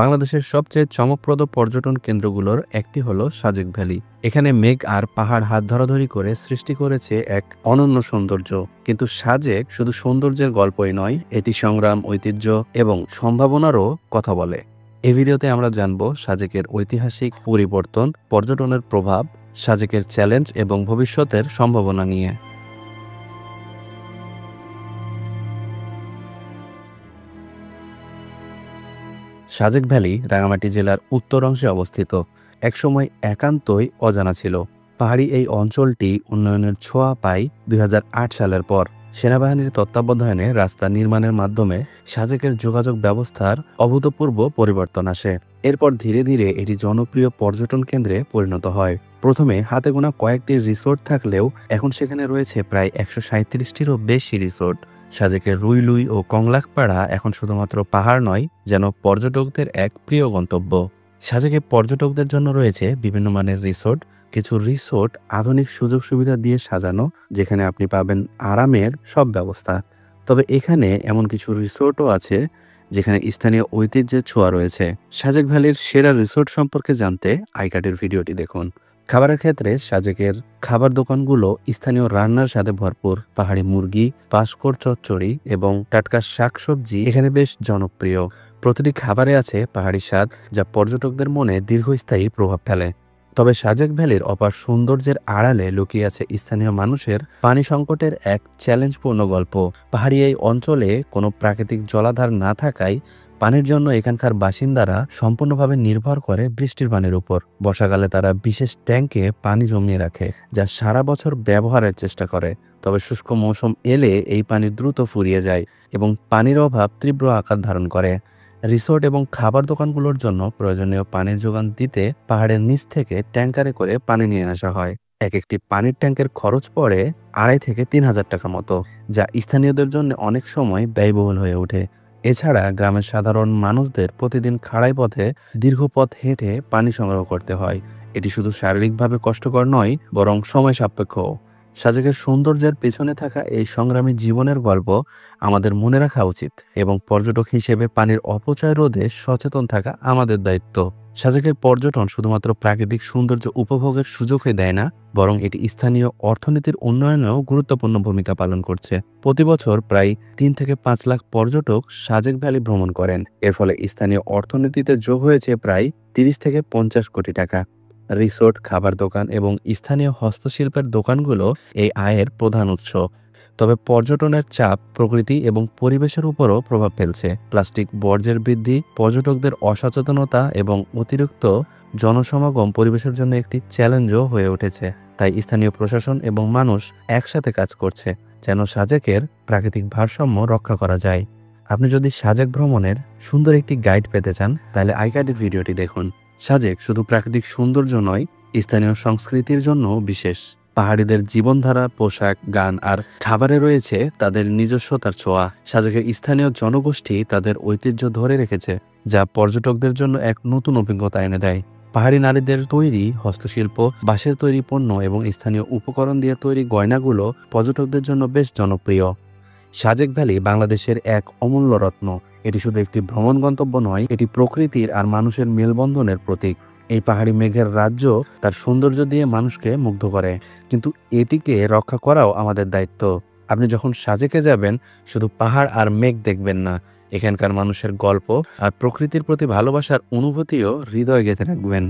বাংলাদেশের সবচেয়ে চমকপ্রদ পর্যটন কেন্দ্রগুলোর একটি হলো সাজেক ভ্যালি। এখানে মেঘ আর পাহাড় হাত ধরাধরি করে সৃষ্টি করেছে এক অনন্য সৌন্দর্য। কিন্তু সাজেক শুধু সৌন্দর্যের গল্পই নয়, এটি সংগ্রাম, ঐতিহ্য এবং সম্ভাবনারও কথা বলে। এই ভিডিওতে আমরা জানব সাজেকের ঐতিহাসিক পরিবর্তন, পর্যটনের প্রভাব, সাজেকের চ্যালেঞ্জ এবং ভবিষ্যতের সম্ভাবনা নিয়ে। সাজেক ভ্যালি রাঙামাটি জেলার উত্তর অংশে অবস্থিত। একসময় একান্তই অজানা ছিল। পাহাড়ি এই অঞ্চলটি উন্নয়নের ছোঁয়া পায় ২০০৮ সালের পর। সেনাবাহিনীর তত্ত্বাবধানে রাস্তা নির্মাণের মাধ্যমে সাজেকের যোগাযোগ ব্যবস্থার অভূতপূর্ব পরিবর্তন আসে। এরপর ধীরে ধীরে এটি জনপ্রিয় পর্যটন কেন্দ্রে পরিণত হয়। প্রথমে হাতে গোনা কয়েকটি রিসোর্ট থাকলেও এখন সেখানে রয়েছে প্রায় ১৩৭টিরও বেশি রিসোর্ট। সাজেকের রুইলুই ও কংলাকপাড়া এখন শুধুমাত্র পাহাড় নয়, যেন পর্যটকদের এক প্রিয় গন্তব্য। সাজেকে পর্যটকদের জন্য রয়েছে বিভিন্ন মানের রিসোর্ট। কিছু রিসোর্ট আধুনিক সুযোগ সুবিধা দিয়ে সাজানো, যেখানে আপনি পাবেন আরামের সব ব্যবস্থা। তবে এখানে এমন কিছু রিসোর্টও আছে যেখানে স্থানীয় ঐতিহ্যের ছোঁয়া রয়েছে। সাজেক ভ্যালির সেরা রিসোর্ট সম্পর্কে জানতে আইকার্ডের ভিডিওটি দেখুন। খাবারের ক্ষেত্রে সাজেকের খাবার দোকানগুলো স্থানীয় রান্নার সাথে ভরপুর। পাহাড়ি মুরগি, পাঁশকর চচ্চড়ি এবং টাটকা শাকসবজি এখানে বেশ জনপ্রিয়। প্রতিটি খাবারে আছে পাহাড়ি স্বাদ, যা পর্যটকদের মনে দীর্ঘস্থায়ী প্রভাব ফেলে। তবে সাজেক ভ্যালির অপার সৌন্দর্যের আড়ালে লুকিয়ে আছে স্থানীয় মানুষের পানি সংকটের এক চ্যালেঞ্জপূর্ণ গল্প। পাহাড়ি এই অঞ্চলে কোনো প্রাকৃতিক জলাধার না থাকায় পানির জন্য এখানকার বাসিন্দারা সম্পূর্ণভাবে নির্ভর করে বৃষ্টির পানির উপর। বর্ষাকালে তারা বিশেষ ট্যাঙ্কে পানি জমিয়ে রাখে, যা সারা বছর ব্যবহারের চেষ্টা করে। তবে শুষ্ক মৌসুম এলে এই পানি দ্রুত ফুরিয়ে যায় এবং পানির অভাব তীব্র আকার ধারণ করে। রিসোর্ট এবং খাবার দোকানগুলোর জন্য প্রয়োজনীয় পানির যোগান দিতে পাহাড়ের নিচ থেকে ট্যাঙ্কারে করে পানি নিয়ে আসা হয়। এক একটি পানির ট্যাঙ্কের খরচ পড়ে ২,৫০০ থেকে ৩,০০০ টাকা মতো, যা স্থানীয়দের জন্য অনেক সময় ব্যয়বহুল হয়ে ওঠে। এছাড়া গ্রামের সাধারণ মানুষদের প্রতিদিন খাড়াই পথে দীর্ঘ পথ হেঁটে পানি সংগ্রহ করতে হয়। এটি শুধু শারীরিকভাবে কষ্টকর নয়, বরং সময় সাপেক্ষ। সাজেকের সৌন্দর্যের পেছনে থাকা এই সংগ্রামী জীবনের গল্প আমাদের মনে রাখা উচিত এবং পর্যটক হিসেবে পানির অপচয় রোধে সচেতন থাকা আমাদের দায়িত্ব। সাজেকের পর্যটন শুধুমাত্র প্রাকৃতিক সৌন্দর্য উপভোগের সুযোগই দেয় না, বরং এটি স্থানীয় অর্থনীতির উন্নয়নেও গুরুত্বপূর্ণ ভূমিকা পালন করছে। প্রতি বছর প্রায় ৩ থেকে ৫ লাখ পর্যটক সাজেক ভ্যালি ভ্রমণ করেন। এর ফলে স্থানীয় অর্থনীতিতে যোগ হয়েছে প্রায় ৩০ থেকে ৫০ কোটি টাকা। রিসোর্ট, খাবার দোকান এবং স্থানীয় হস্তশিল্পের দোকানগুলো এই আয়ের প্রধান উৎস। তবে পর্যটনের চাপ প্রকৃতি এবং পরিবেশের উপরও প্রভাব ফেলছে। প্লাস্টিক বর্জ্যের বৃদ্ধি, পর্যটকদের অসচেতনতা এবং অতিরিক্ত জনসমাগম পরিবেশের জন্য একটি চ্যালেঞ্জও হয়ে উঠেছে। তাই স্থানীয় প্রশাসন এবং মানুষ একসাথে কাজ করছে যেন সাজেকের প্রাকৃতিক ভারসাম্য রক্ষা করা যায়। আপনি যদি সাজেক ভ্রমণের সুন্দর একটি গাইড পেতে চান, তাহলে আইকার্ডের ভিডিওটি দেখুন। সাজেক শুধু প্রাকৃতিক সৌন্দর্য নয়, স্থানীয় সংস্কৃতির জন্য বিশেষ। পাহাড়িদের জীবনধারা, পোশাক, গান আর খাবারে রয়েছে তাদের নিজস্বতার ছোঁয়া। সাজেকের স্থানীয় জনগোষ্ঠী তাদের ঐতিহ্য ধরে রেখেছে, যা পর্যটকদের জন্য এক নতুন অভিজ্ঞতা এনে দেয়। পাহাড়ি নারীদের তৈরি হস্তশিল্প, বাঁশের তৈরি পণ্য এবং স্থানীয় উপকরণ দিয়ে তৈরি গয়নাগুলো পর্যটকদের জন্য বেশ জনপ্রিয়। সাজেক ভ্যালি বাংলাদেশের এক অমূল্য রত্ন। এটি শুধু একটি ভ্রমণ গন্তব্য নয়, এটি প্রকৃতির আর মানুষের মেলবন্ধনের প্রতীক। এই পাহাড়ি মেঘের রাজ্য তার সৌন্দর্য দিয়ে মানুষকে মুগ্ধ করে, কিন্তু এটিকে রক্ষা করাও আমাদের দায়িত্ব। আপনি যখন সাজেকে যাবেন, শুধু পাহাড় আর মেঘ দেখবেন না, এখানকার মানুষের গল্প আর প্রকৃতির প্রতি ভালোবাসার অনুভূতিও হৃদয়ে গেঁথে রাখবেন।